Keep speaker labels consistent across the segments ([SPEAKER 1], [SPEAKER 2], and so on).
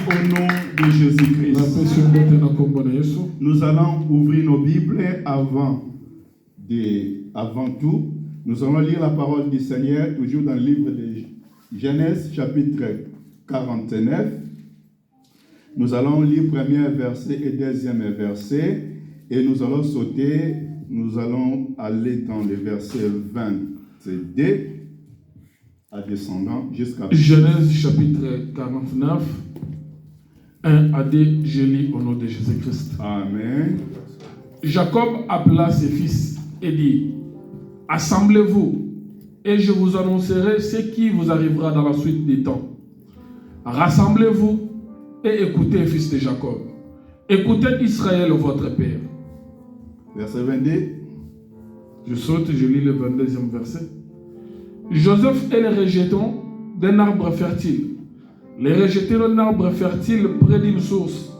[SPEAKER 1] au nom de Jésus-Christ. Nous allons ouvrir nos Bibles avant tout. Nous allons lire la parole du Seigneur, toujours dans le livre de Genèse, chapitre 49. Nous allons lire premier verset et deuxième verset, et nous allons sauter, nous allons aller dans le verset 22 à descendant jusqu'à...
[SPEAKER 2] Genèse chapitre 49, 1 à 2, je lis au nom de Jésus-Christ.
[SPEAKER 1] Amen.
[SPEAKER 2] Jacob appela ses fils et dit: assemblez-vous, et je vous annoncerai ce qui vous arrivera dans la suite des temps. Rassemblez-vous et écoutez, fils de Jacob. Écoutez Israël, votre père.
[SPEAKER 1] Verset 22.
[SPEAKER 2] Je saute, je lis le 22e verset. Joseph est le rejeton d'un arbre fertile. Les rejetés d'un arbre fertile près d'une source.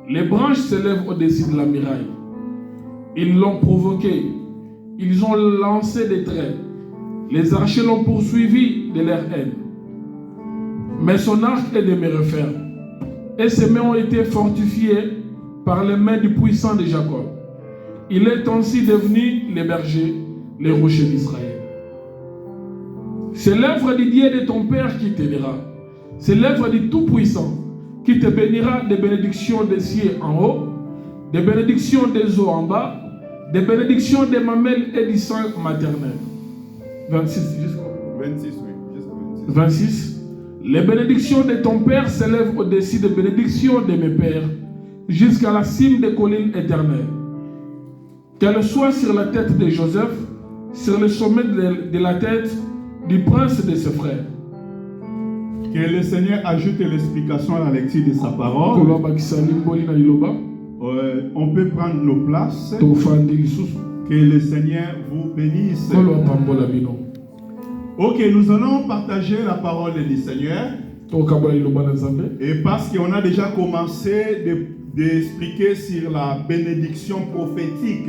[SPEAKER 2] Les branches s'élèvent au-dessus de la muraille. Ils l'ont provoqué. Ils ont lancé des traits. Les archers l'ont poursuivi de leur haine. Mais son arc est demeuré ferme. Et ses mains ont été fortifiées par les mains du puissant de Jacob. Il est ainsi devenu les bergers, les rochers d'Israël. C'est l'œuvre du Dieu de ton Père qui t'aidera. C'est l'œuvre du Tout-Puissant qui te bénira des bénédictions des cieux en haut, des bénédictions des eaux en bas, des bénédictions des mamelles et du sang maternel. 26, jusqu'au
[SPEAKER 1] 26, oui. Jusqu'au
[SPEAKER 2] 26. Les bénédictions de ton Père s'élèvent au-dessus des bénédictions de mes pères, jusqu'à la cime des collines éternelles. Qu'elles soient sur la tête de Joseph, sur le sommet de la tête du prince de ses frères.
[SPEAKER 1] Que le Seigneur ajoute l'explication à la lecture de sa parole. On peut prendre nos places. Que le Seigneur vous bénisse. Ok, nous allons partager la parole du Seigneur. Et parce qu'on a déjà commencé d'expliquer sur la bénédiction prophétique.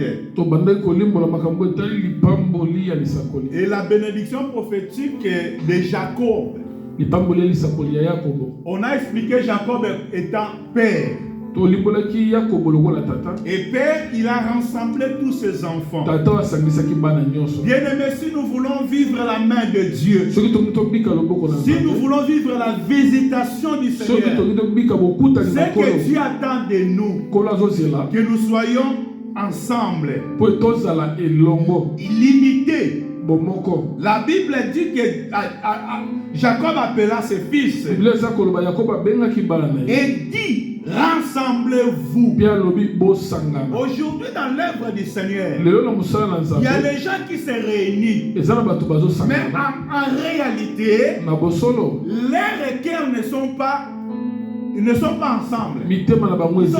[SPEAKER 1] Et la bénédiction prophétique de Jacob. On a expliqué Jacob étant père. Et père, il a rassemblé tous ses enfants. Bien-aimés, si nous voulons vivre la main de Dieu, si nous voulons vivre la visitation du Seigneur, c'est que Dieu attend de nous que nous soyons ensemble, illimités. La Bible dit que Jacob appela ses fils et dit: rassemblez-vous. Aujourd'hui, dans l'œuvre du Seigneur, il y a des gens qui se réunissent, mais en réalité, leurs cœurs ne sont pas ensemble. Ils ne sont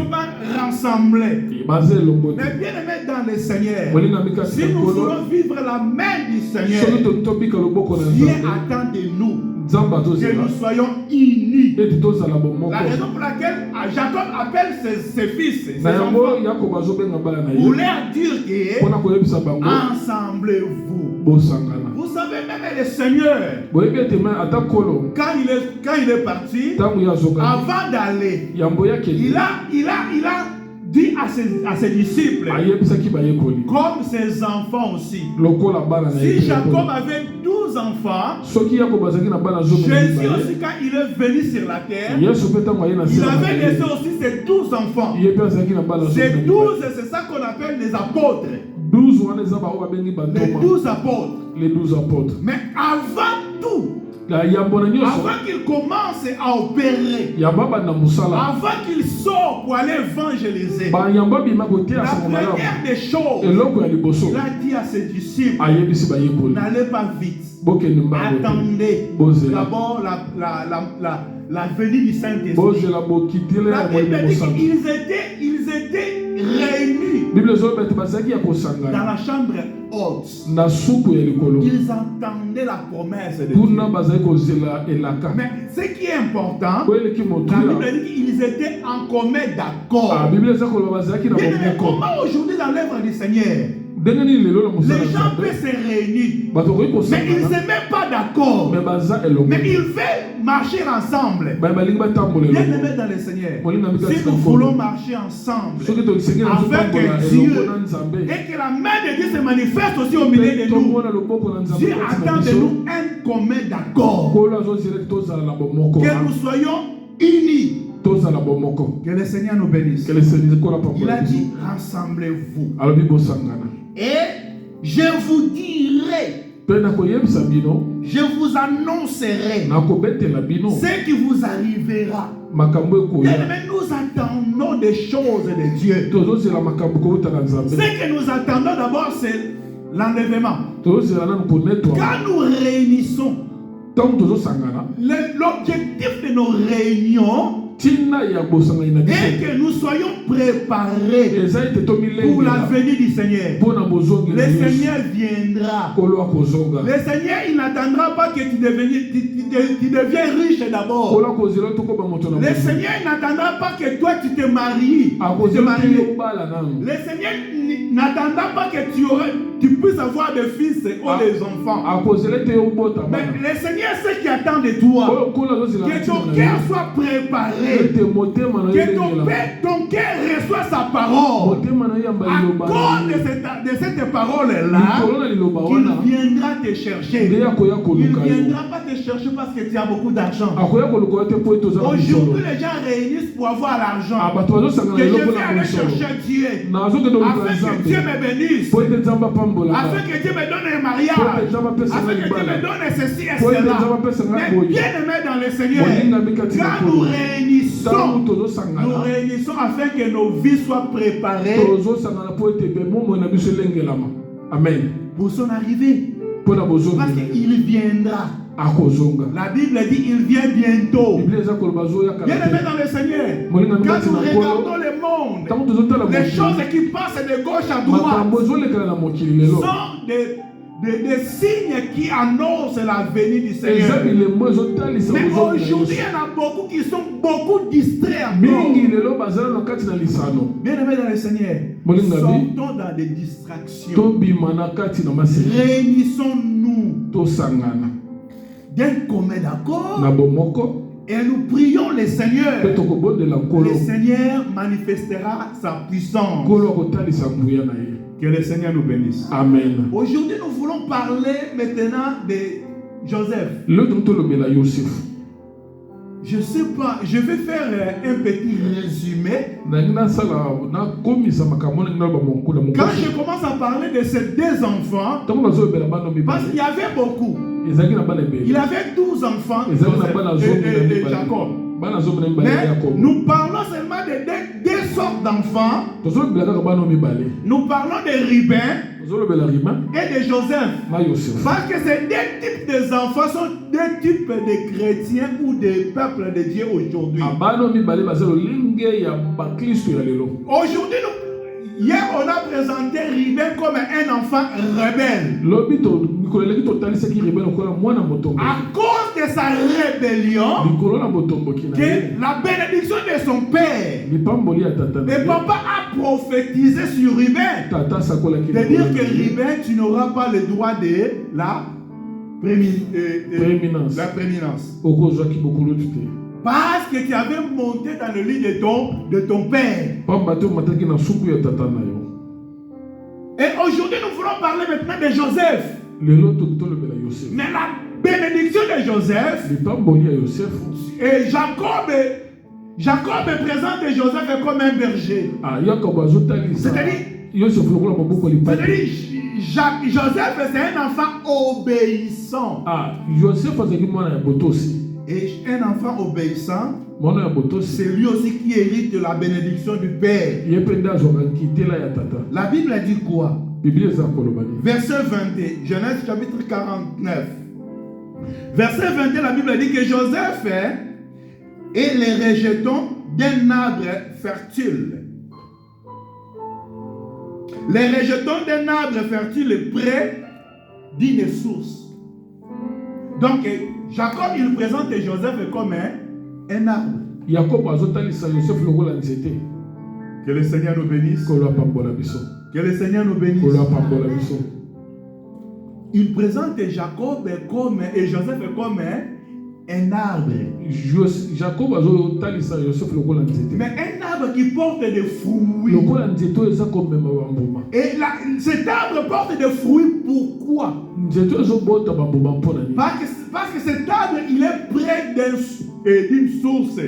[SPEAKER 1] pas rassemblés. Mais bien aimés dans le Seigneur, si nous voulons vivre la main du Seigneur, Dieu attend de nous que nous soyons unis. La raison pour laquelle Jacob appelle ses fils, ses enfants, pour leur dire que ensemblez-vous. Vous savez, même le Seigneur, quand il est parti, avant d'aller, il a dit à ses disciples, comme ses enfants aussi. Si Jacob avait 12 enfants, Jésus aussi, quand il est venu sur la terre, il avait laissé aussi ses 12 enfants. Ces 12, c'est ça qu'on appelle les apôtres. Les 12 apôtres. Mais avant tout, avant qu'il commence à opérer, avant qu'il sorte pour aller évangéliser, la première des choses, il a dit à ses disciples: n'allez pas vite, attendez d'abord la venue du Saint-Esprit. La Bible dit qu'ils étaient réunis dans la chambre haute. Ils entendaient la promesse de Dieu. Mais ce qui est important, la Bible dit qu'ils étaient en commun d'accord. Mais comment aujourd'hui dans l'œuvre du Seigneur, Les gens peuvent se réunir, mais ils ne sont même pas d'accord. Mais ils veulent marcher ensemble. Bien aimés dans le Seigneur, si nous voulons marcher ensemble, afin que Dieu et que la main de Dieu se manifeste aussi au milieu de nous, Dieu attend de nous un commun d'accord. Que nous soyons unis. Que le Seigneur nous bénisse. Il a dit, rassemblez-vous. Et je vous dirai, je vous annoncerai ce qui vous arrivera. Nous attendons des choses de Dieu. Ce que nous attendons d'abord, c'est l'enlèvement. Quand nous réunissons, l'objectif de nos réunions et que nous soyons préparés pour la venue du Seigneur. Le Seigneur viendra. Le Seigneur, il n'attendra pas que tu deviens riche d'abord. Le Seigneur, il n'attendra pas que toi tu te maries. Le Seigneur n'attendra pas que tu puisses avoir des fils ou des enfants. Mais le Seigneur sait qu'il attend de toi. Que ton cœur soit préparé. Que ton cœur reçoit sa parole. À cause de cette parole-là, il viendra te chercher. Il ne viendra pas te chercher parce que tu as beaucoup d'argent. Aujourd'hui, les gens réunissent pour avoir l'argent. Que je vais aller chercher Dieu. Afin que Dieu me bénisse. Afin que Dieu me donne un mariage. Afin que Dieu me donne ceci et cela. Mais bien aimé dans le Seigneur, quand nous réunissons afin que nos vies soient préparées
[SPEAKER 2] Amen.
[SPEAKER 1] Pour son arrivée. Parce qu'il viendra. La Bible dit il vient bientôt. Bien aimé dans le Seigneur, quand nous regardons le monde, les choses qui passent de gauche à droite sont des signes qui annoncent la venue du Seigneur. Mais aujourd'hui, il y en a beaucoup qui sont beaucoup distraits. Bien aimé dans le Seigneur, sortons dans des distractions. Réunissons-nous d'un commun d'accord. Et nous prions le Seigneur. Le Seigneur manifestera sa puissance. Que le Seigneur nous bénisse.
[SPEAKER 2] Amen.
[SPEAKER 1] Aujourd'hui, nous voulons parler maintenant de Joseph. Je ne sais pas, je vais faire un petit résumé. Quand je commence à parler de ces deux enfants, parce qu'il y avait beaucoup. Il avait 12 enfants, Joseph et Jacob. Mais nous parlons seulement de deux sortes d'enfants. Nous parlons de Ruben et de Joseph. Parce que ces deux types d'enfants sont deux types de chrétiens ou de peuples de Dieu aujourd'hui. Aujourd'hui, hier, on a présenté Ruben comme un enfant rebelle. À cause de sa rébellion, que la bénédiction de son père, et papa a prophétisé sur Ruben, de dire que Ruben, tu n'auras pas le droit de la prééminence. Parce que tu avais monté dans le lit de ton père. Et aujourd'hui, nous voulons parler maintenant de Joseph. Mais la bénédiction de Joseph, et Jacob présente Joseph comme un berger. C'est-à-dire, Joseph c'est un enfant obéissant. Et un enfant obéissant, c'est lui aussi qui hérite de la bénédiction du Père. La Bible a dit quoi? Verset 22, Genèse chapitre 49. Verset 22, la Bible dit que Joseph est les rejetons d'un arbre fertile. Les rejetons d'un arbre fertile près d'une source. Donc, Jacob, il présente Joseph comme un arbre. Que le Seigneur nous bénisse. Que le Seigneur nous bénisse. Il présente Jacob et Joseph comme un arbre. Mais un arbre qui porte des fruits. Et cet arbre porte des fruits, pourquoi? Parce que cet arbre, il est près d'une source.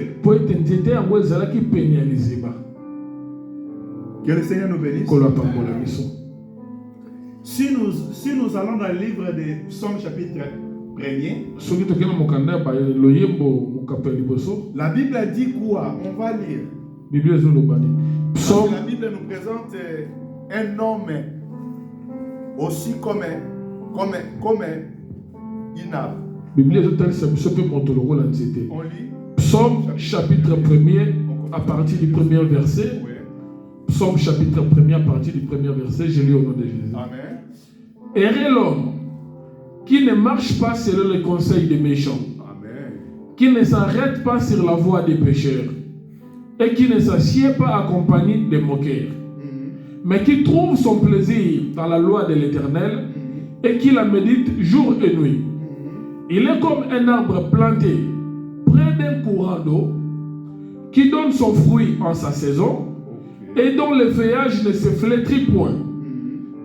[SPEAKER 1] Que le Seigneur nous bénisse. Si nous allons dans le livre de Psaume chapitre 1er, la Bible dit quoi? On va lire. La Bible nous présente un homme aussi comme un arbre. On lit.
[SPEAKER 2] Psaume chapitre 1er à partir du premier verset.
[SPEAKER 1] Oui.
[SPEAKER 2] Psaume chapitre 1er à partir du premier verset, je lis au nom de Jésus.
[SPEAKER 1] Amen.
[SPEAKER 2] Heureux l'homme qui ne marche pas selon les conseils des méchants,
[SPEAKER 1] Amen.
[SPEAKER 2] Qui ne s'arrête pas sur la voie des pécheurs et qui ne s'assied pas accompagné des moqueurs, mais qui trouve son plaisir dans la loi de l'Éternel et qui la médite jour et nuit. Il est comme un arbre planté près d'un courant d'eau qui donne son fruit en sa saison et dont le feuillage ne se flétrit point.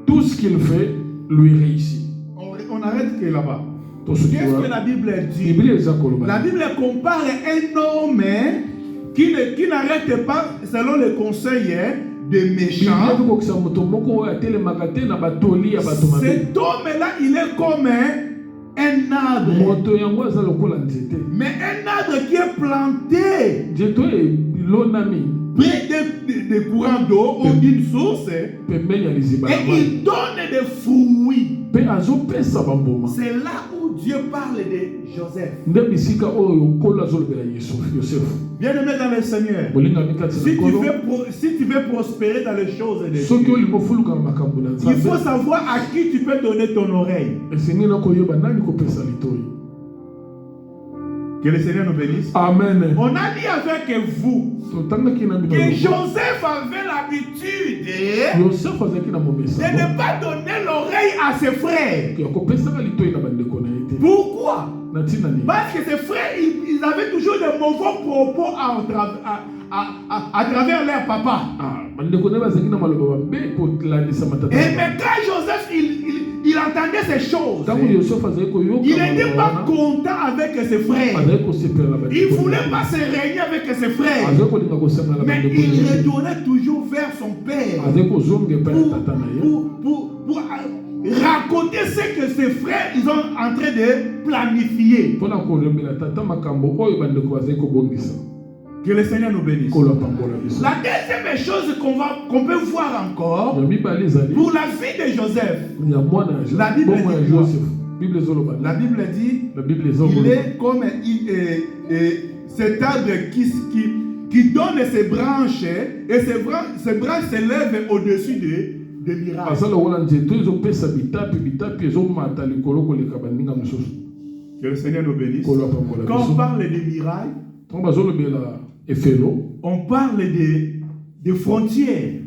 [SPEAKER 2] Tout ce qu'il fait lui réussit.
[SPEAKER 1] On arrête que là-bas. Qu'est-ce que la Bible dit? La Bible compare un homme qui n'arrête pas selon les conseils des méchants. Cet homme-là, il est comme un arbre. Mais un arbre qui est planté près de courants d'eau ou d'une source, et il donne des fruits. C'est là où Dieu parle de Joseph. Bien-aimé dans le Seigneur, si tu veux prospérer dans les choses de Dieu, il faut savoir à qui tu peux donner ton oreille. Que le Seigneur nous bénisse.
[SPEAKER 2] Amen.
[SPEAKER 1] On a dit avec vous que Joseph avait l'habitude de ne pas donner l'oreille à ses frères. Pourquoi? Parce que ses frères, ils avaient toujours de mauvais propos à travers leur papa. Et mais quand Joseph, il entendait ces choses, il n'était pas content avec ses frères. Il ne voulait pas se régner avec ses frères. Mais il retournait toujours vers son père pour raconter ce que ses frères ils sont en train de planifier. Que le Seigneur nous bénisse. La deuxième chose qu'on peut voir encore pour la vie de Joseph, la Bible dit il est comme cet arbre qui donne ses branches et ses branches s'élèvent au-dessus des mirages. Que le Seigneur nous bénisse. Quand on parle des mirages, on parle de frontières.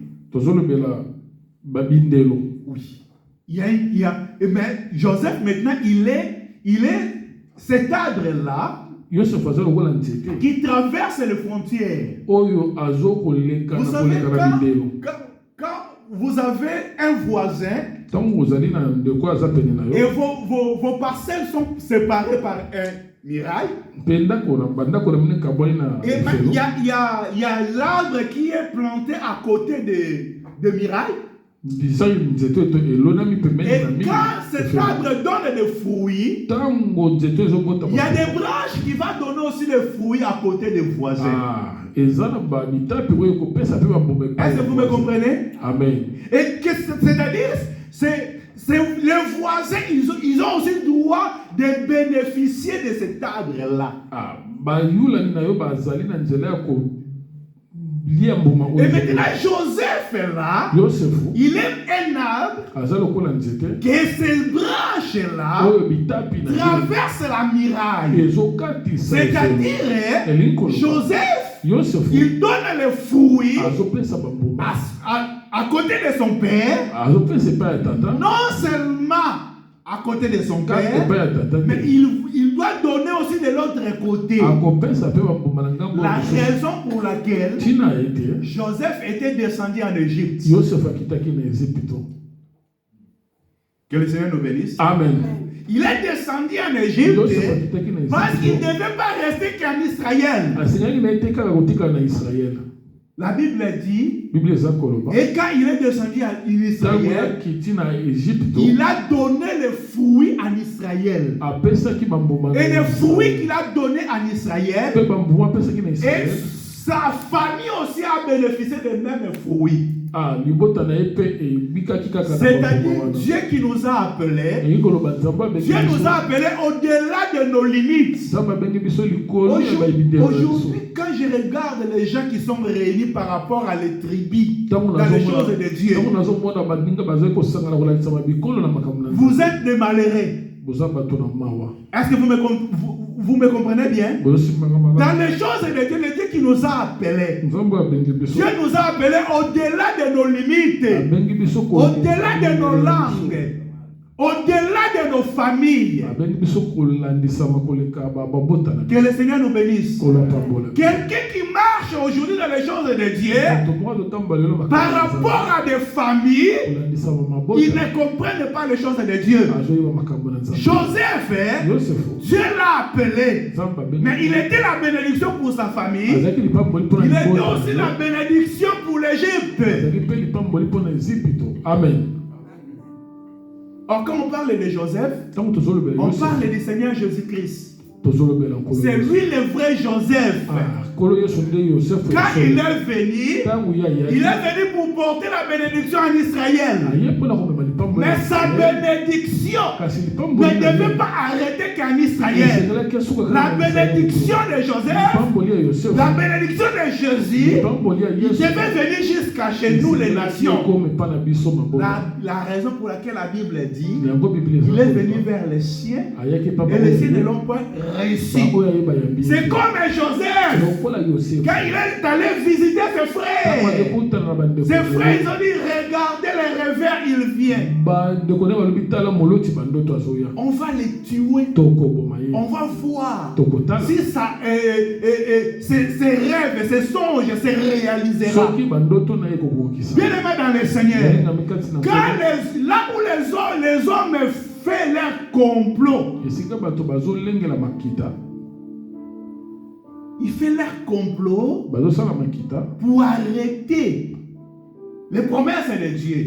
[SPEAKER 1] Oui. Mais Joseph maintenant, il est cet arbre-là qui traverse les frontières. Vous savez, quand vous avez un voisin et vos parcelles sont séparées par un mirail, et il y a l'arbre qui est planté à côté de mirail. Et quand cet arbre donne des fruits, il y a des branches qui vont donner aussi des fruits à côté des voisins. Est-ce que vous me comprenez?
[SPEAKER 2] Amen.
[SPEAKER 1] Et c'est-à-dire, les voisins, ils ont aussi le droit de bénéficier de cet arbre-là. Et maintenant, Joseph est là. Il est un arbre que ces branches-là traversent la muraille. C'est-à-dire, Joseph, il donne les fruits à à côté de son père, non seulement à côté de son père, mais il doit donner aussi de l'autre côté. La raison pour laquelle Joseph était descendu en Égypte. Que le Seigneur nous bénisse.
[SPEAKER 2] Amen.
[SPEAKER 1] Il est descendu en Égypte parce qu'il ne devait pas rester qu'en Israël. La Bible dit, et quand il est descendu en Israël, il a donné les fruits en Israël. Et les fruits qu'il a donnés en Israël, et sa famille aussi a bénéficié des mêmes fruits. C'est-à-dire Dieu qui nous a appelés. Dieu nous a appelés au-delà de nos limites. Aujourd'hui, quand je regarde les gens qui sont réunis par rapport à les tribus dans les choses de Dieu, vous êtes des malheureux. Est-ce que vous me comprenez bien? Dans les choses de Dieu, le Dieu qui nous a appelés, Dieu nous a appelés au-delà de nos limites, au-delà de nos langues, au-delà de nos familles. Que le Seigneur nous bénisse. Quelqu'un qui marche aujourd'hui dans les choses de Dieu, par rapport à des familles, ils ne comprennent pas les choses de Dieu. Joseph, Dieu l'a appelé, mais il était la bénédiction pour sa famille. Il était aussi la bénédiction pour l'Égypte.
[SPEAKER 2] Amen.
[SPEAKER 1] Or, quand on parle de Joseph, on parle du Seigneur Jésus-Christ. C'est lui le vrai Joseph. Quand il est venu pour porter la bénédiction en Israël. Mais sa bénédiction ne devait pas arrêter qu'en Israël. La bénédiction de Joseph, la bénédiction de Jésus, il devait venir jusqu'à chez nous les nations. La raison pour laquelle la Bible dit, il est venu vers les siens et les siens ne l'ont pas réussi. C'est comme Joseph. Quand il est allé visiter ses frères, ils ont dit, regardez les revers, il vient. On va les tuer. On va voir si ça, ses rêves, ses songes se réalisera. Bien aimé dans le Seigneur, quand là où les hommes font leur complot, il fait leur complot pour arrêter les promesses de Dieu,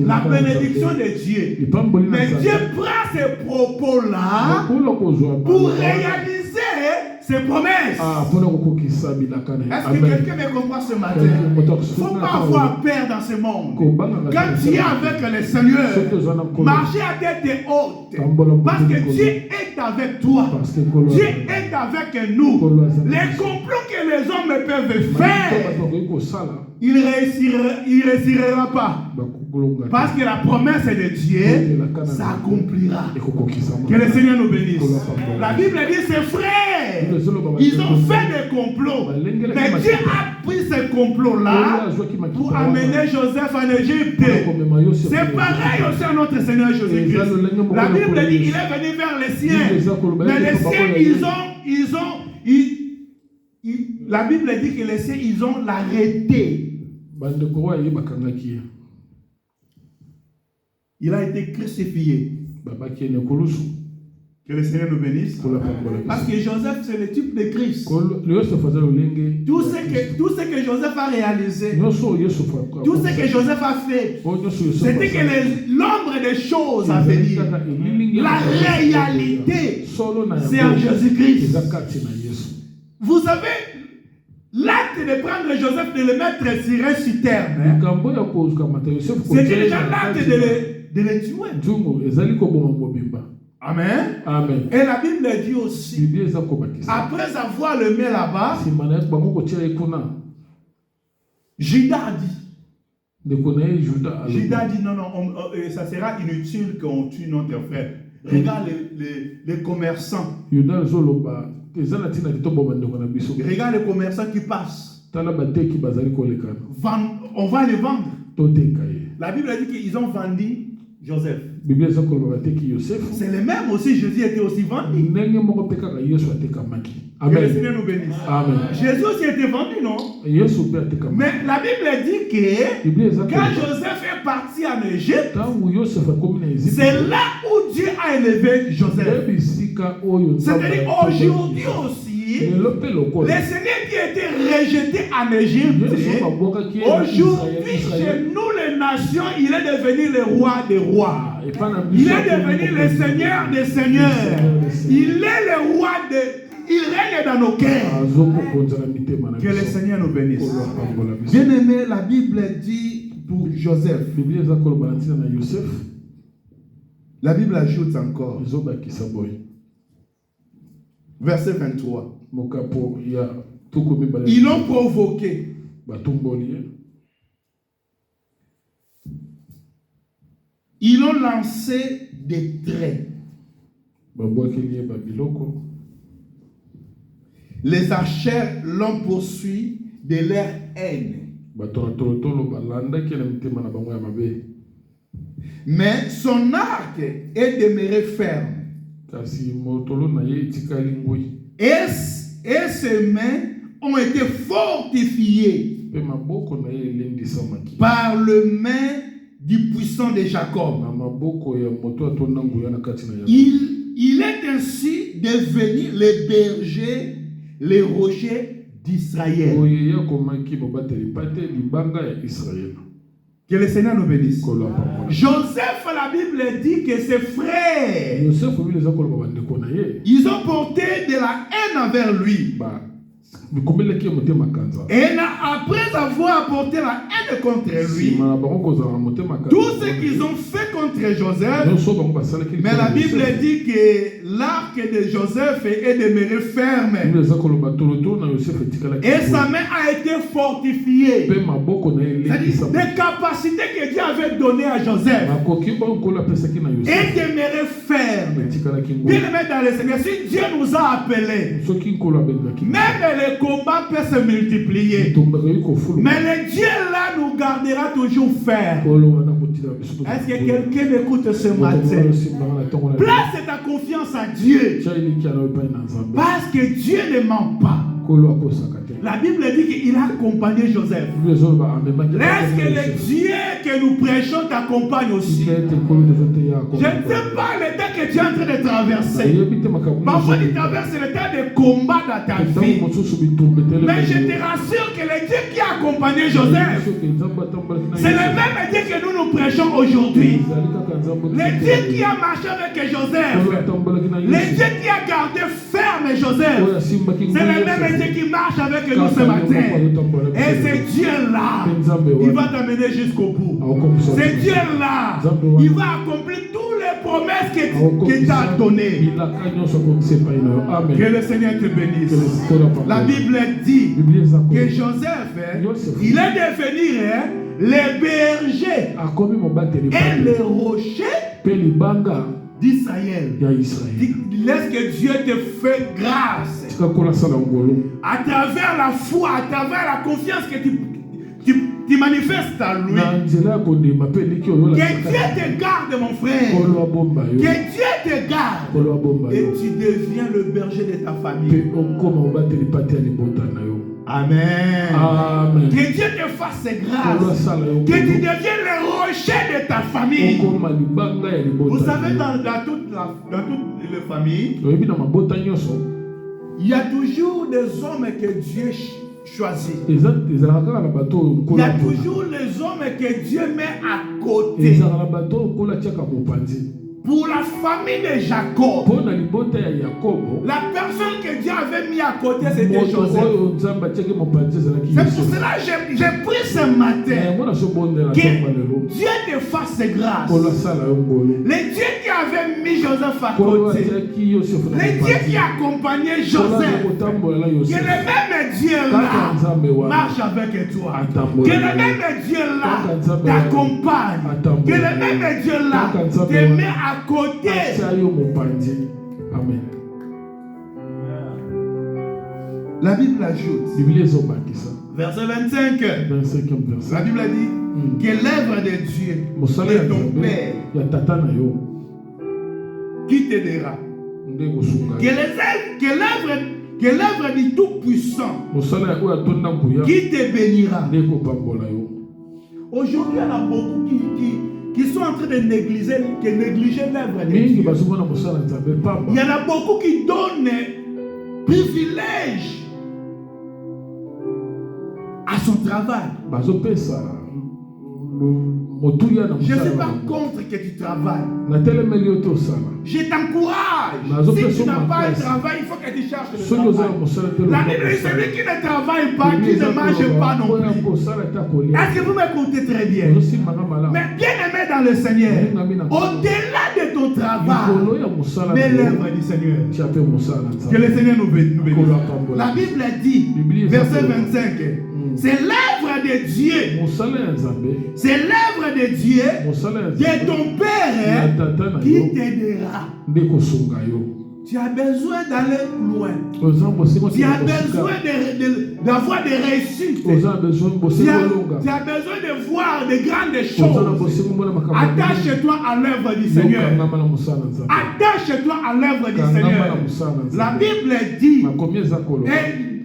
[SPEAKER 1] la bénédiction de Dieu. Mais Dieu prend ces propos-là pour réaliser ses promesses. Est-ce que quelqu'un me comprend ce matin? Il ne faut pas avoir peur dans ce monde. Quand tu es avec le Seigneur, marchez à tête haute. Parce que Dieu est avec toi. Dieu est avec nous. Les complots que les hommes peuvent faire, il ne réussira pas. Parce que la promesse de Dieu s'accomplira. Que le Seigneur nous bénisse. La Bible dit ses frères, ils ont fait des complots. Mais Dieu a pris ces complots-là pour amener Joseph en Égypte. C'est pareil aussi à notre Seigneur Jésus-Christ. La Bible dit qu'il est venu vers les siens. Mais les siens, la Bible dit que les siens, ils ont l'arrêté. Il a été crucifié. Que le Seigneur nous bénisse. Parce que Joseph, c'est le type de Christ. Tout ce que Joseph a réalisé, tout ce que Joseph a fait, c'était que l'ombre des choses à venir. La réalité, c'est en Jésus-Christ. Vous savez, l'acte de prendre Joseph, de le mettre sur un citerne, c'était déjà l'acte de le tuer. Amen.
[SPEAKER 2] Amen.
[SPEAKER 1] Et la Bible dit aussi, après avoir le mis là-bas, Judas a dit, non, ça sera inutile qu'on tue notre frère. Regarde les commerçants. Regarde les commerçants qui passent. On va les vendre. La Bible dit qu'ils ont vendu Joseph. C'est le même aussi, Jésus était aussi vendu. Que le Seigneur nous bénisse.
[SPEAKER 2] Amen.
[SPEAKER 1] Jésus aussi était vendu, non? Mais la Bible dit que quand Joseph est parti en Égypte, c'est là où Dieu a élevé Joseph. C'est-à-dire aujourd'hui aussi, le Seigneur qui a été rejeté en Égypte, aujourd'hui chez nous les nations, il est devenu le roi des rois. Il est devenu le Seigneur des seigneurs. Il est le roi de... Il règne dans nos cœurs. Que le Seigneur nous bénisse. Bien aimé, la Bible dit pour Joseph. La Bible ajoute encore. Verset 23. Ils l'ont provoqué. Ils l'ont lancé des traits. Les archers l'ont poursuivi de leur haine. Mais son arc est demeuré ferme. Et ses mains ont été fortifiées par le main du puissant de Jacob. Il est ainsi devenu le berger, les rochers d'Israël. Que le Seigneur nous bénisse. Joseph, la Bible dit que ses frères, ils ont porté de la haine envers lui. Et après avoir apporté la haine contre lui, tout ce qu'ils ont fait contre Joseph, mais la Bible dit que l'arc de Joseph est demeuré ferme. Et sa main a été fortifiée. C'est-à-dire, des capacités que Dieu avait données à Joseph est demeuré ferme. Bien aimé dans le Seigneur, si Dieu nous a appelés, même les combats peuvent se multiplier, mais le Dieu là nous gardera toujours ferme. Est-ce que quelqu'un m'écoute ce matin? Place ta confiance à Dieu, parce que Dieu ne ment pas. La Bible dit qu'il a accompagné Joseph. Est-ce que le Dieu que nous prêchons t'accompagne aussi? Je ne sais pas le temps que tu es en train de traverser. Parfois tu traverses le temps de combat dans ta vie. Mais je te rassure que le Dieu qui a accompagné Joseph, c'est le même Dieu que nous prêchons aujourd'hui. Le Dieu qui a marché avec Joseph, le Dieu qui a gardé ferme Joseph, c'est le même Dieu qui marche avec nous ce matin. Et ce Dieu-là, il va t'amener jusqu'au bout. Ce Dieu-là, il va accomplir toutes les promesses qu'il t'a données. Que le Seigneur te bénisse. La Bible dit que Joseph, il est devenu le berger et le rocher d'Israël. Laisse que Dieu te fait grâce à travers la foi, à travers la confiance que tu manifestes à lui. Que Dieu te garde, mon frère. Que Dieu te garde. Et tu deviens le berger de ta famille. Amen.
[SPEAKER 2] Amen.
[SPEAKER 1] Que Dieu te fasse grâce. Que tu deviennes le rocher de ta famille. Vous savez, dans toutes les familles, il y a toujours des hommes que Dieu choisit. Il y a toujours les hommes que Dieu met à côté. Pour la famille de Jacob, la personne que Dieu avait mis à côté, c'était Joseph. C'est pour cela que j'ai pris ce matin que Dieu te fasse grâce. Le Dieu qui avait mis Joseph à côté, le Dieu qui accompagnait Joseph, que le même Dieu-là marche avec toi, que le même Dieu-là t'accompagne, que le même Dieu-là te met à côté.
[SPEAKER 2] Amen.
[SPEAKER 1] La Bible ajoute, verset 25. La Bible dit, que l'œuvre de Dieu, de ton Père, qui t'aidera. Que l'œuvre du Tout-Puissant qui te bénira. Aujourd'hui, il y en a beaucoup qui sont en train de négliger l'œuvre de Dieu. Il y en a beaucoup qui donnent privilège à son travail. Je ne suis pas contre que tu travailles. Je t'encourage. Si tu n'as pas un travail, il faut que tu cherches le travail. La Bible dit celui qui ne travaille pas, qui ne mange pas non plus. Est-ce que vous m'écoutez très bien? Mais bien aimé dans le Seigneur, au-delà de ton travail, mets l'œuvre du Seigneur. Que le Seigneur nous bénisse. La Bible dit, verset 25, c'est l'œuvre de Dieu. C'est l'œuvre de Dieu de ton Père qui t'aidera. Tu as besoin d'aller loin. Tu as besoin d'avoir des réussites. Tu as besoin de voir de grandes choses. Attache-toi à l'œuvre du Seigneur. Attache-toi à l'œuvre du Seigneur. La Bible dit,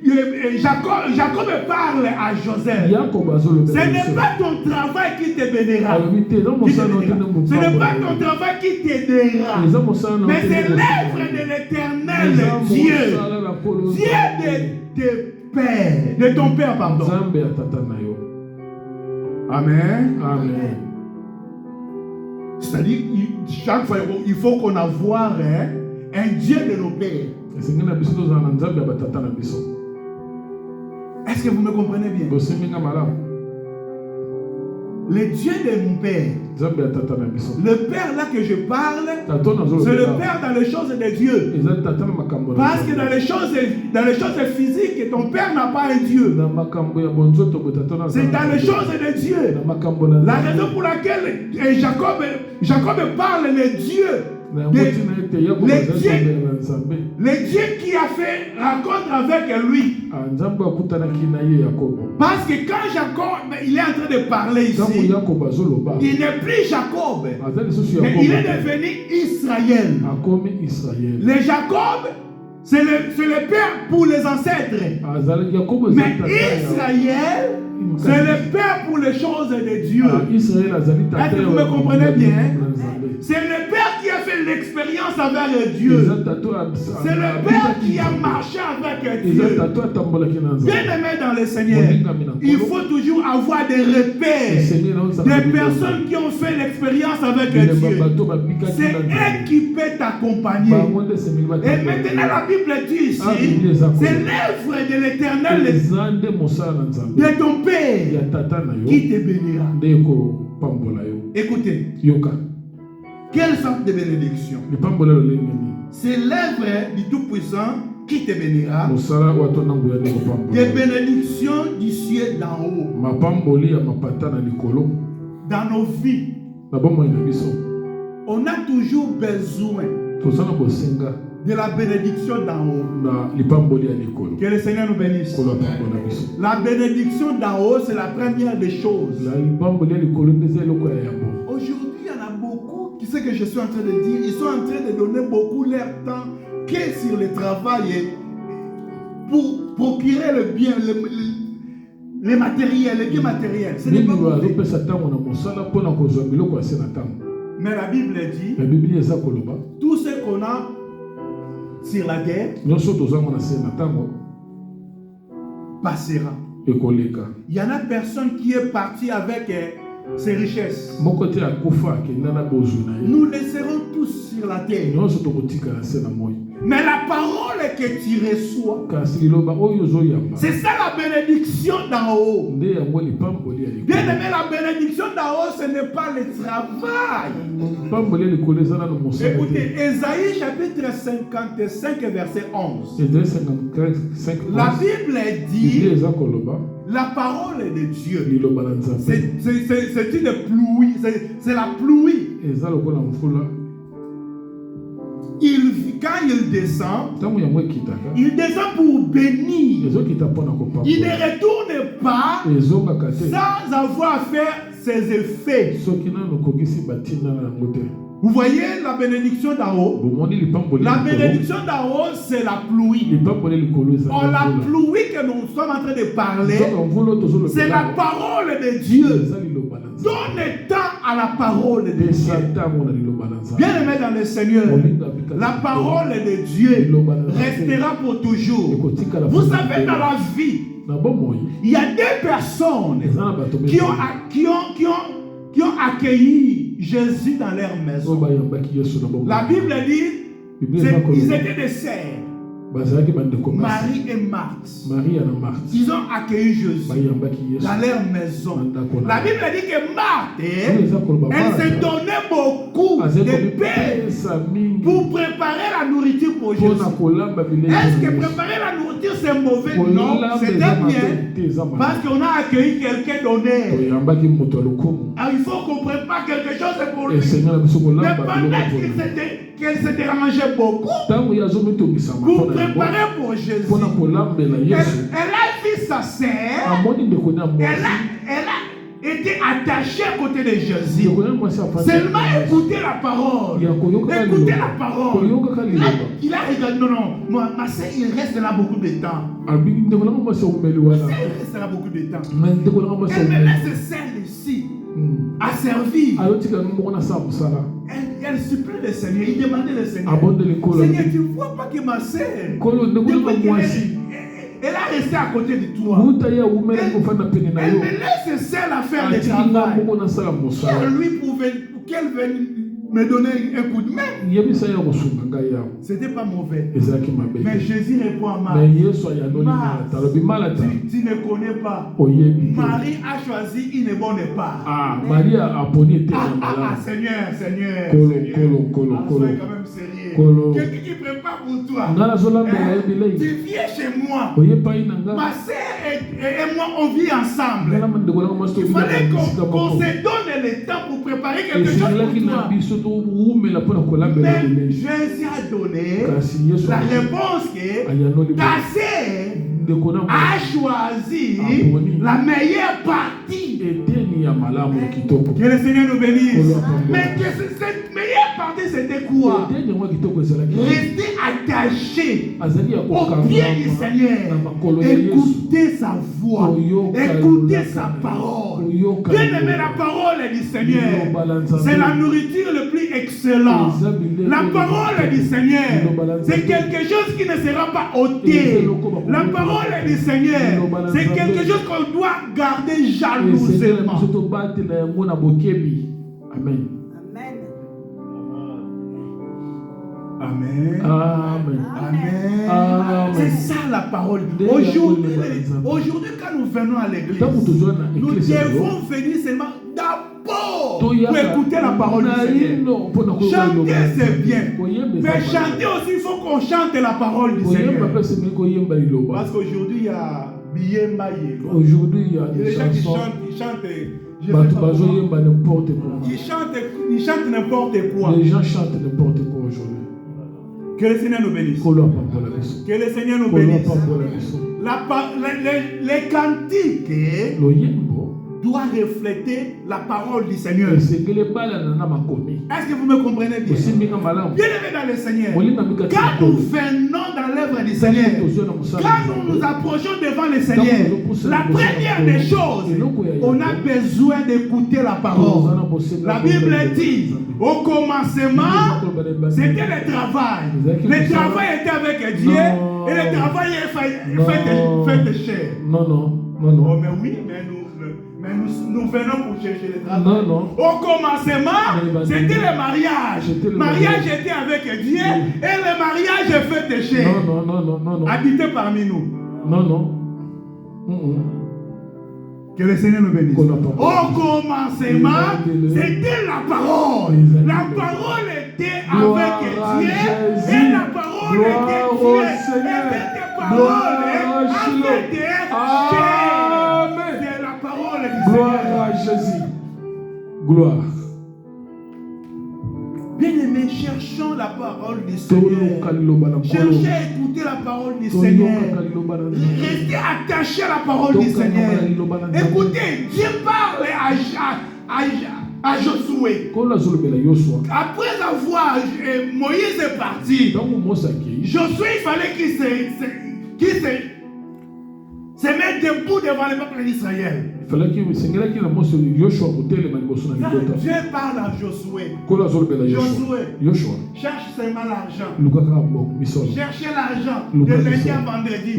[SPEAKER 1] et Jacob parle à Joseph. Ce n'est pas ton travail qui te bénira. Ce n'est pas ton travail qui t'aidera. Mais c'est l'œuvre de l'Éternel Dieu. Dieu de ton Père, pardon. Amen.
[SPEAKER 2] Amen.
[SPEAKER 1] C'est-à-dire, chaque fois, il faut qu'on avoir un Dieu de nos pères. Est-ce que vous me comprenez bien? Le Dieu de mon Père, le Père là que je parle, c'est le Père dans les choses de Dieu. Parce que dans les choses physiques, ton Père n'a pas un Dieu. C'est dans les choses de Dieu. La raison pour laquelle Jacob parle de Dieu. Le Dieu qui a fait rencontre avec lui. Parce que quand Jacob il est en train de parler ici, il n'est plus Jacob, mais il est devenu Israël. Le Jacob, c'est le père pour les ancêtres. Mais Israël, c'est le père pour les choses de Dieu. Est-ce que vous me comprenez bien? C'est le Père qui a fait l'expérience avec Dieu. C'est le Père qui a marché avec Dieu. Bien aimé dans le Seigneur, il faut toujours avoir des repères, des personnes qui ont fait l'expérience avec Dieu. C'est eux qui peuvent t'accompagner. Et maintenant la Bible dit ici, c'est l'œuvre de l'Éternel de ton Père qui te bénira. Écoutez. Quelle sorte de bénédiction? C'est l'œuvre du Tout-Puissant qui te bénira. Des bénédictions du ciel d'en haut. Dans nos vies, on a toujours besoin de la bénédiction d'en haut. Que le Seigneur nous bénisse. La bénédiction d'en haut, c'est la première des choses. Aujourd'hui, il y en a beaucoup qui sait que je suis en train de dire. Ils sont en train de donner beaucoup leur temps que sur le travail pour procurer le bien, les matériels, les biens matériels. Ce n'est pas mauvais. Mais la Bible dit, tout ce qu'on a sur la guerre passera. Il y en a personne qui est parti avec ses richesses. Nous les serons tous sur la terre. Mais la parole que tu reçois, c'est ça la bénédiction d'en haut. Bien aimé, la bénédiction d'en haut, ce n'est pas le travail. Écoutez, Ésaïe chapitre 55 verset 11. La Bible dit, la parole de Dieu, c'est une pluie, c'est la pluie. Quand il descend pour bénir. Il ne retourne pas sans avoir fait ses effets. Vous voyez la bénédiction d'en haut? La bénédiction d'en haut, c'est la pluie. Or, la pluie que nous sommes en train de parler, c'est la parole de Dieu. Donne temps à la parole de Dieu. Bien aimé dans le Seigneur, la parole de Dieu restera pour toujours. Vous savez, dans la vie, il y a des personnes qui ont accueilli Jésus dans leur maison. La Bible dit ils étaient des sœurs, Marie et Marthe. Ils ont accueilli Jésus dans leur maison. La Bible dit que Marthe, elle s'est donné beaucoup de pain pour préparer la nourriture pour Jésus. Est-ce que préparer la nourriture c'est mauvais? Non, c'était bien. Parce qu'on a accueilli quelqu'un donné. Alors il faut qu'on prépare quelque chose pour lui. Mais pendant qu'elle s'était arrangée beaucoup pour préparer pour Jésus, elle a vu sa sœur, elle a été attachée à côté de Jésus. Seulement écouter la parole. Écouter la parole. Il a regardé, non, ma sœur, il reste là beaucoup de temps. Ma sœur, il reste là beaucoup de temps. Elle me laisse celle ici à servir. Elle supplie le Seigneur, il demandait le Seigneur. Seigneur, tu ne vois pas que ma sœur, elle a resté à côté de toi. Elle me laisse seule à faire le travail. Qu'elle veut me donner un coup de main. C'était pas mauvais. Mais Jésus répond à Marthe. Tu ne connais pas. Marie a choisi une bonne part.
[SPEAKER 2] Marie a pogné
[SPEAKER 1] Seigneur. Soyez quand même sérieux. Quelqu'un qui prépare pour toi. Tu viens chez moi. Ma sœur et moi, on vit ensemble. Il fallait qu'on se donne le temps pour préparer quelque chose pour toi. Mais Jésus a donné la réponse que ta sœur a choisi la meilleure partie. Que le Seigneur nous bénisse. Mais que cette meilleure partie, c'était quoi? Rester attaché au pied du Seigneur. Écouter sa voix. Écouter sa parole. Bien aimer la parole du Seigneur. C'est la nourriture le plus excellente. La parole du Seigneur, c'est quelque chose qui ne sera pas ôté. La parole du Seigneur, c'est quelque chose qu'on doit garder jalousement.
[SPEAKER 2] Amen.
[SPEAKER 1] Amen.
[SPEAKER 2] Amen.
[SPEAKER 1] Amen. C'est ça la parole. Aujourd'hui, quand nous venons à l'église, nous devons venir seulement d'abord pour écouter la parole du Seigneur. Chanter, c'est bien. Mais chanter aussi, il faut qu'on chante la parole du Seigneur. Parce qu'aujourd'hui, il y a
[SPEAKER 2] Aujourd'hui, il y a des
[SPEAKER 1] gens qui chantent. Ils chantent n'importe quoi.
[SPEAKER 2] Les gens chantent n'importe quoi aujourd'hui.
[SPEAKER 1] Que le Seigneur nous bénisse. Que le Seigneur nous bénisse. Les cantiques doivent refléter la parole du Seigneur. Est-ce que vous me comprenez bien? Bien aimé dans le Seigneur, quand nous venons dans l'œuvre du Seigneur, quand nous nous approchons devant le Seigneur, la première des choses, on a besoin d'écouter la parole. La Bible dit, au commencement, c'était le travail. Le travail était avec Dieu et le travail est fait de chair.
[SPEAKER 2] Non.
[SPEAKER 1] Oh, mais oui, mais nous venons pour chercher le travail.
[SPEAKER 2] Non.
[SPEAKER 1] Au commencement, c'était le mariage. Le mariage était avec Dieu et le mariage est fait de chair.
[SPEAKER 2] Non.
[SPEAKER 1] Habitez parmi nous.
[SPEAKER 2] Non.
[SPEAKER 1] Que le Seigneur nous bénisse. Au commencement, c'était la parole. La parole était avec Dieu et la parole était Dieu. Et cette parole avec Dieu. C'est la parole du Seigneur.
[SPEAKER 2] Gloire à Jésus. Gloire.
[SPEAKER 1] Bien-aimés, cherchons la parole du Seigneur. Cherchez à écouter la parole du Seigneur. Restez attachés à la parole du Seigneur. Écoutez, Dieu parle à Josué. Après avoir Moïse est parti, Josué, il fallait qu'il se mette debout devant le peuple d'Israël. Dieu parle à Josué. Josué, cherche seulement l'argent. Cherchez l'argent de lundi à vendredi.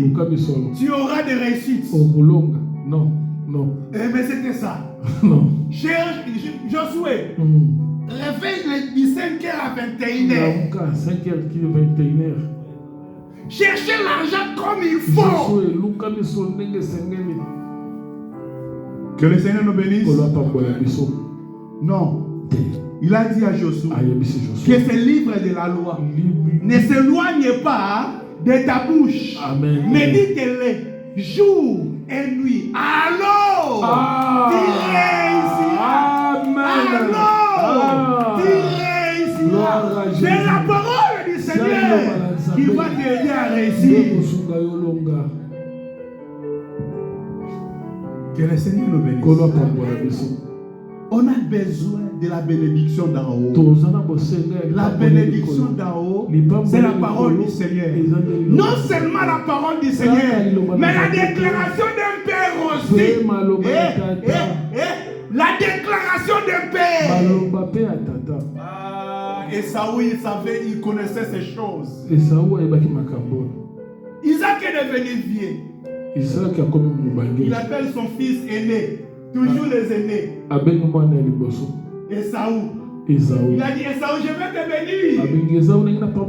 [SPEAKER 1] Tu auras des réussites.
[SPEAKER 2] Non.
[SPEAKER 1] Mais c'était ça.
[SPEAKER 2] Non.
[SPEAKER 1] Cherche, Josué, réveille de 5h à 21h.
[SPEAKER 2] 5h, 21h.
[SPEAKER 1] Cherchez l'argent comme il faut. Que le Seigneur nous bénisse. Non. Il a dit à Josué que ce livre de la loi ne s'éloigne pas de ta bouche.
[SPEAKER 2] Amen.
[SPEAKER 1] Médite-le jour et nuit. Alors, tu réussiras. Alors, tu réussiras. C'est la parole du Seigneur qui va t'aider à réussir. Que le Seigneur nous bénisse. On a besoin de la bénédiction d'en haut. La bénédiction d'en haut, c'est la parole du Seigneur. Non seulement la parole du Seigneur, mais la déclaration d'un père aussi. La déclaration d'un père. Esaü, il savait, il connaissait ces choses. Isaac est devenu vieux. Il appelle son fils aîné. Toujours les aînés. Esaü. Il a dit, Esaü, je vais te bénir.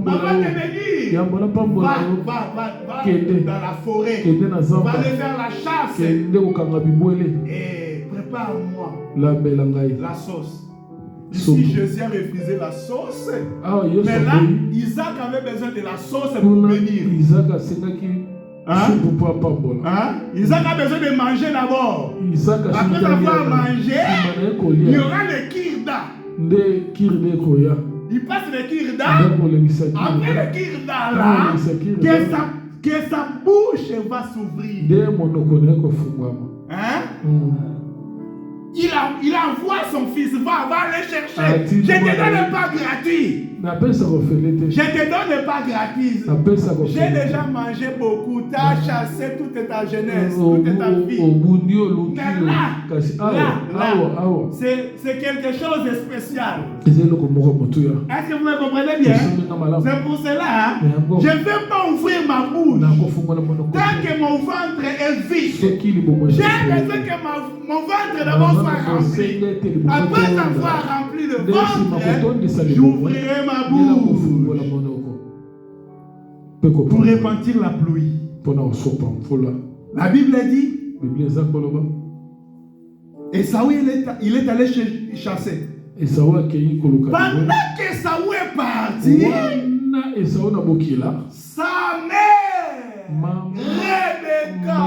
[SPEAKER 1] Maman te bénir. Va dans la forêt. Va aller faire la chasse. Et prépare-moi la sauce. Ici, Jésus a refusé la sauce. Mais là, Isaac avait besoin de la sauce pour venir. Isaac a besoin de manger d'abord. Après avoir mangé, il y aura le kirda. Il passe le kirda. Après le kirda là, que sa bouche va s'ouvrir. Il envoie son fils, va aller chercher. Je ne te donne pas gratuit. Je ne te donne pas gratuit. J'ai déjà mangé beaucoup. Tu as chassé toute ta jeunesse, toute ta vie. Mais là, c'est quelque chose de spécial. Est-ce que vous me comprenez bien? C'est pour cela, je ne vais pas ouvrir ma bouche tant que mon ventre est vide. J'ai besoin que mon ventre d'abord soit rempli. Après avoir rempli le ventre, j'ouvrirai ma bouche pour repentir la pluie. La Bible dit, Esaü il est allé chasser. Pendant qu'Esaü est parti, sa mère, Rebecca,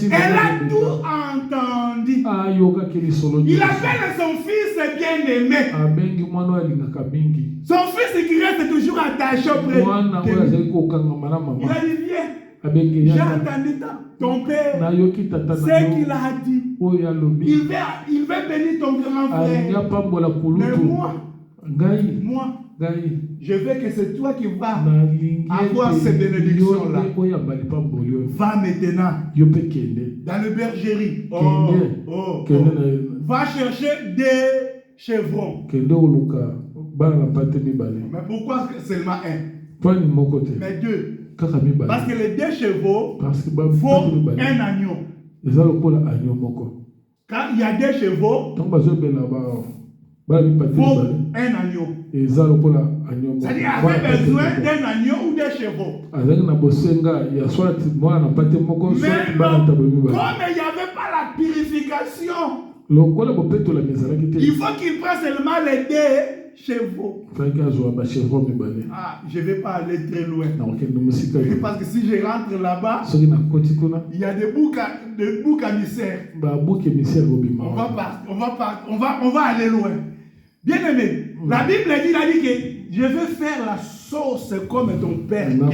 [SPEAKER 1] elle a tout entendu. Il appelle son fils bien-aimé. Son fils qui reste toujours attaché auprès de lui. Il a dit, viens, j'ai entendu ton père, ce qu'il a dit. Il va bénir ton grand frère. Mais moi, je veux que c'est toi qui vas avoir ces bénédictions-là. Va maintenant dans le bergerie. Va chercher des chevrons. Mais pourquoi seulement un? Mais deux. Parce que les deux chevaux font un agneau. Quand il y a deux chevaux, faut un agneau. C'est-à-dire, il avait besoin d'un agneau ou des chevaux. Mais comme il n'y avait pas la purification, il faut qu'il prenne seulement les deux chevaux. Je ne vais pas aller très loin. Parce que si je rentre là-bas, il y a des boucs émissaires. On va aller loin. Bien aimé, la Bible dit que je veux faire la sauce comme ton père aime.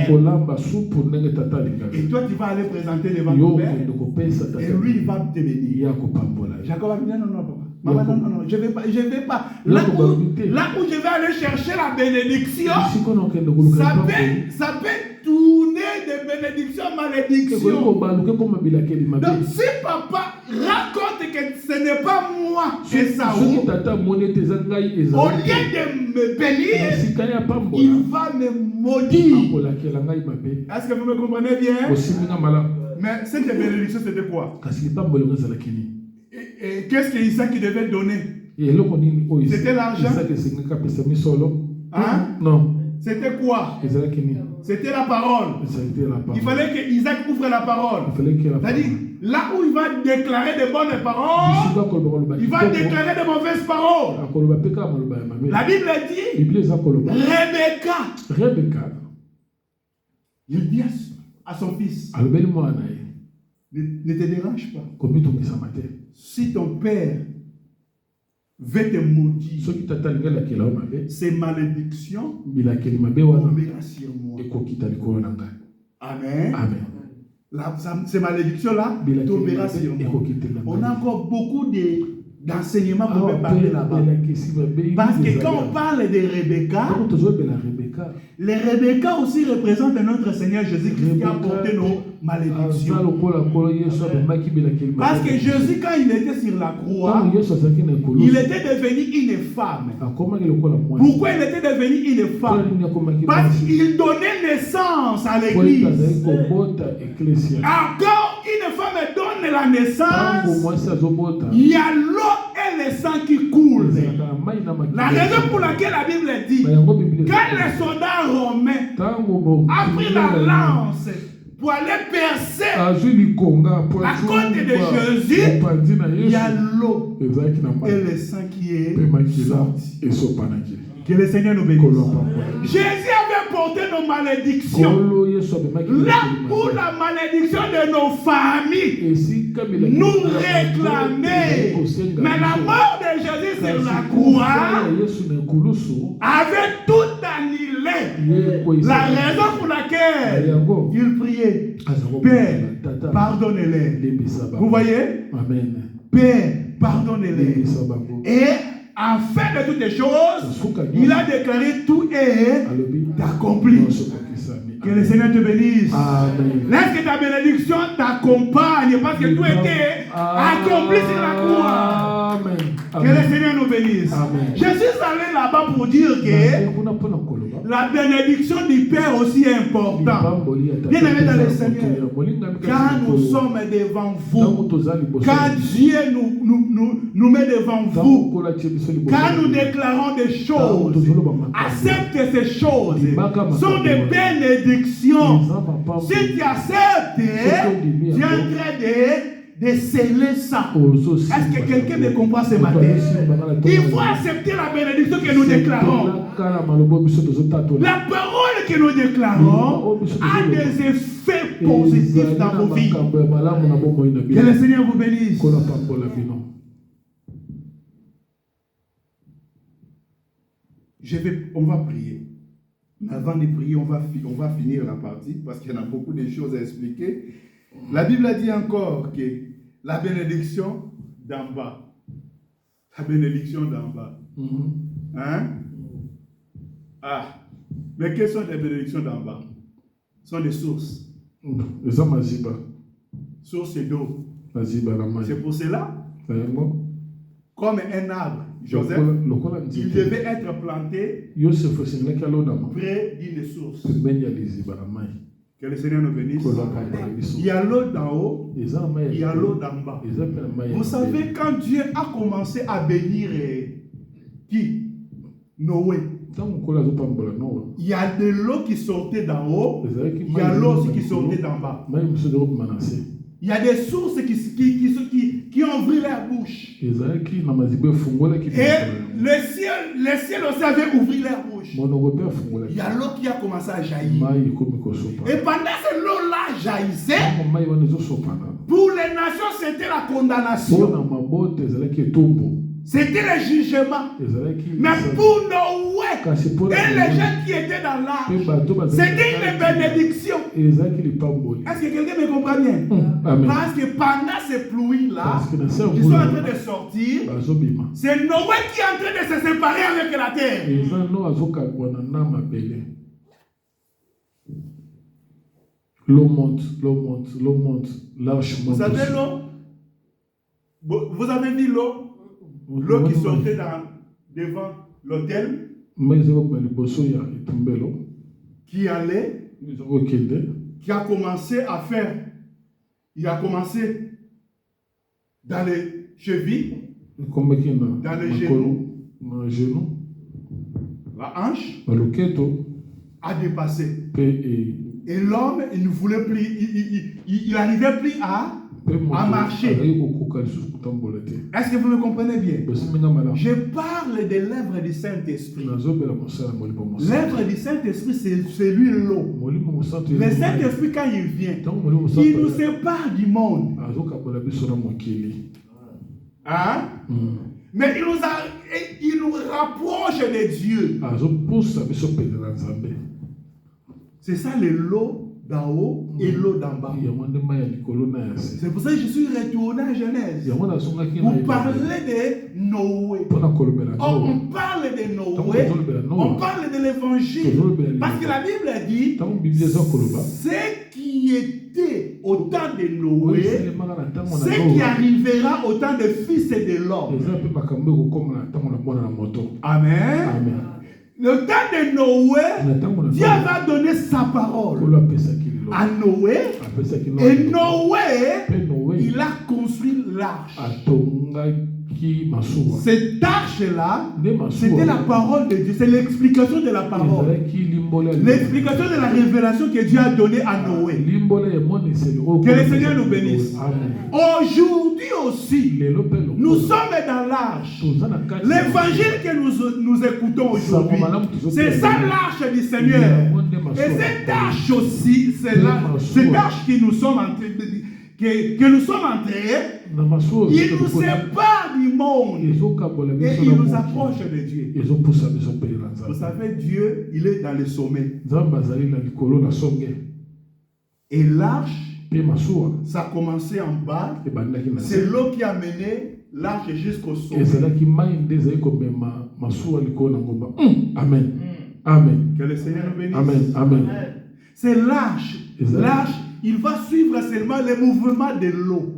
[SPEAKER 1] Et toi, tu vas aller présenter devant ton père. Et lui, il va te bénir. Jacob a dit non, papa. Maman, non, je vais pas. Là où je vais aller chercher la bénédiction, ça peut tourner de bénédiction en malédiction. Donc, si papa raconte que ce n'est pas moi, Esaü, au lieu de me bénir, il va me maudire. Est-ce que vous me comprenez bien? Mais cette bénédiction, c'était quoi? Et qu'est-ce que Isaac devait donner? C'était l'argent? Hein?
[SPEAKER 2] Non.
[SPEAKER 1] C'était quoi? C'était la parole. Il fallait que Isaac ouvre la parole. C'est-à-dire, là où il va déclarer de bonnes paroles, il va déclarer de mauvaises paroles. La Bible dit, Rebecca, il dit à son fils, ne te dérange pas. Si ton père veut te maudire, ces malédictions tombera sur moi. Amen. Ces malédictions-là tombera sur moi. On a encore beaucoup d'enseignements qu'on peut parler là-bas. Parce que quand on parle de Rebecca, les Rebecca aussi représentent notre Seigneur Jésus-Christ qui a porté nos malédictions. Parce que Jésus, quand il était sur la croix, il était devenu une femme. Pourquoi il était devenu une femme? Parce qu'il donnait naissance à l'église. Quand une femme donne la naissance, il y a l'eau et le sang qui coulent. La raison pour laquelle la Bible dit, quand les soldats romains ont pris la lance pour aller percer la côte de Jésus, il y a l'eau et le sang qui est sorti. Que le Seigneur nous bénisse. Jésus avait porté nos malédictions. Là où la malédiction de nos familles nous réclamait. Mais la mort de Jésus sur la croix avait tout annulé. La raison pour laquelle il priait, Père, pardonne-les. Vous voyez? Père, pardonne-les. Et en fin de toutes les choses, il a déclaré tout est accompli. Que le Seigneur te bénisse. Laisse que ta bénédiction t'accompagne parce que tout était accompli sur la croix. Que le Seigneur nous bénisse. Je suis allé là-bas pour dire que la bénédiction du Père aussi est importante. Bien aimé dans le Seigneur, quand nous sommes devant vous, quand Dieu nous met devant vous, quand nous déclarons des choses, accepte ces choses. Sont des bénédictions. Si tu acceptes, tu es en train de sceller ça. Est-ce que quelqu'un me comprend ce matin? Il faut accepter la bénédiction que nous déclarons. La parole que nous déclarons a des effets positifs dans vos vies. Que le Seigneur vous bénisse. On va prier. Avant de prier, on va finir la partie parce qu'il y en a beaucoup de choses à expliquer. La Bible a dit encore que la bénédiction d'en bas. La bénédiction d'en bas. Hein? Mais quelles sont les bénédictions d'en bas? Ce sont des sources. Sources d'eau. C'est pour cela, comme un arbre, Joseph, il devait être planté près d'une source. Que le Seigneur nous bénisse. Il y a l'eau d'en haut, il y a l'eau d'en bas. Vous savez, quand Dieu a commencé à bénir qui? Noé. Il y a de l'eau qui sortait d'en haut, il y a l'eau aussi qui sortait d'en bas. Il y a des sources qui ont ouvert leur bouche. Et le ciel aussi avait ouvert leur bouche. Il y a l'eau qui a commencé à jaillir. Et pendant que l'eau-là jaillissait, pour les nations, c'était la condamnation. C'était le jugement. Mais pour Noé et les gens qui étaient dans l'arche, c'était une bénédiction. Est-ce que quelqu'un me comprend bien? Parce que pendant ces pluies-là, ils sont en train de sortir. C'est Noé qui est en train de se séparer avec la terre.
[SPEAKER 2] L'eau monte, l'arche monte.
[SPEAKER 1] Vous savez l'eau? Vous avez vu l'eau? L'eau qui sortait devant l'autel, qui allait, qui a commencé à faire, il a commencé dans les chevilles, dans les genoux, la hanche, a dépassé. Et l'homme, il ne voulait plus, il n'arrivait plus à marcher. Est-ce que vous me comprenez bien? Je parle des lèvres du Saint-Esprit. Lèvres du Saint-Esprit, c'est celui l'eau. Le Saint-Esprit, quand il vient, il nous sépare du monde. Hein? Mais il nous rapproche de Dieu. C'est ça l'eau d'en haut et l'eau d'en bas. C'est pour ça que je suis retourné à Genèse. Vous parlez de Noé. On parle de Noé. On parle de l'évangile. Parce que la Bible dit ce qui était au temps de Noé, ce qui arrivera au temps de fils et de l'homme. Amen. Le temps de Noé, Dieu va donner sa parole à Noé. Et Noé, il a construit l'arche. Cette arche-là, c'était la parole de Dieu. C'est l'explication de la parole. L'explication de la révélation que Dieu a donnée à Noé. Que le Seigneur nous bénisse. Aujourd'hui aussi, nous sommes dans l'arche. L'évangile que nous écoutons aujourd'hui, c'est ça l'arche du Seigneur. Et cette arche aussi, c'est cette arche que nous sommes en train de dire. Que nous sommes entrés, il nous sépare du monde et il nous approche de Dieu. Vous savez, Dieu, il est dans le sommet. Et l'arche, ça a commencé en bas. C'est l'eau qui a mené l'arche jusqu'au sommet.
[SPEAKER 2] Amen. Amen.
[SPEAKER 1] Que le Seigneur nous bénisse.
[SPEAKER 2] Amen. Amen.
[SPEAKER 1] C'est l'arche. L'arche, il va suivre seulement le mouvement de l'eau.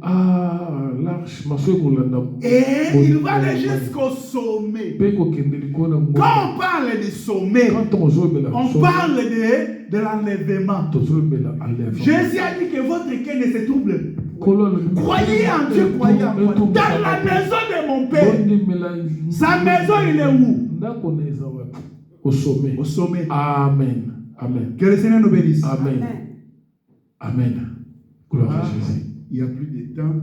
[SPEAKER 1] Et il va aller jusqu'au sommet. Quand on parle du sommet, on parle de l'enlèvement. Jésus a dit que votre cœur ne se trouble. Croyez en Dieu, croyez en moi. Dans la maison de mon Père, sa maison, il est où?
[SPEAKER 2] Au sommet.
[SPEAKER 1] Au sommet.
[SPEAKER 2] Amen. Amen.
[SPEAKER 1] Que le Seigneur nous bénisse.
[SPEAKER 2] Amen. Amen. Gloire à Jésus.
[SPEAKER 1] Il n'y a plus de temps.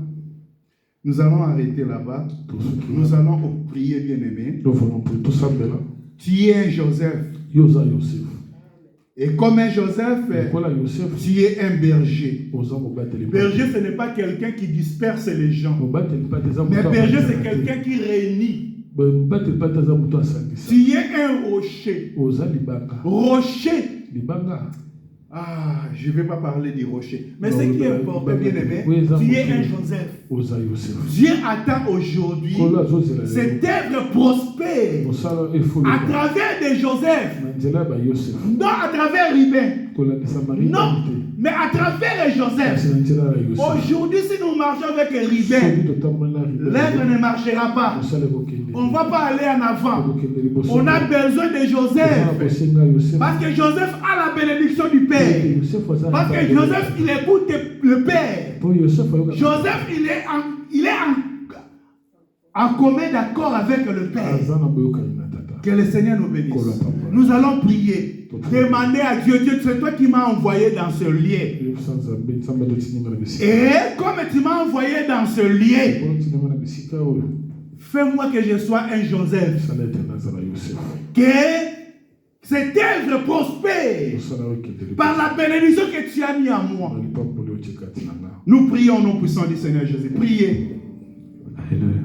[SPEAKER 1] Nous allons arrêter là-bas. Nous allons prier, bien-aimé. Tu es un Joseph. Et comme un Joseph, tu es un berger. Berger, ce n'est pas quelqu'un qui disperse les gens. Mais berger, c'est quelqu'un qui réunit. Tu es un rocher. Rocher. Ah, je ne vais pas parler du rocher. Mais ce qui est important, bien aimé, tu es un Joseph. Dieu attend aujourd'hui cette œuvre prospère à travers des Joseph. Non à travers Ribin. Non, mais à travers Joseph. Aujourd'hui, si nous marchons avec Ribin, l'œuvre ne marchera pas. On ne va pas aller en avant. On a besoin de Joseph. Parce que Joseph a la bénédiction du Père. Parce que Joseph, il écoute le Père. Joseph, il est en commun d'accord avec le Père. Que le Seigneur nous bénisse. Nous allons prier. Demander à Dieu, Dieu, c'est toi qui m'as envoyé dans ce lieu. Et comme tu m'as envoyé dans ce lieu, fais-moi que je sois un Joseph. Que cette œuvre prospère par la bénédiction que tu as mis en moi. Nous prions au nom puissant du Seigneur Jésus. Priez.
[SPEAKER 2] Alléluia.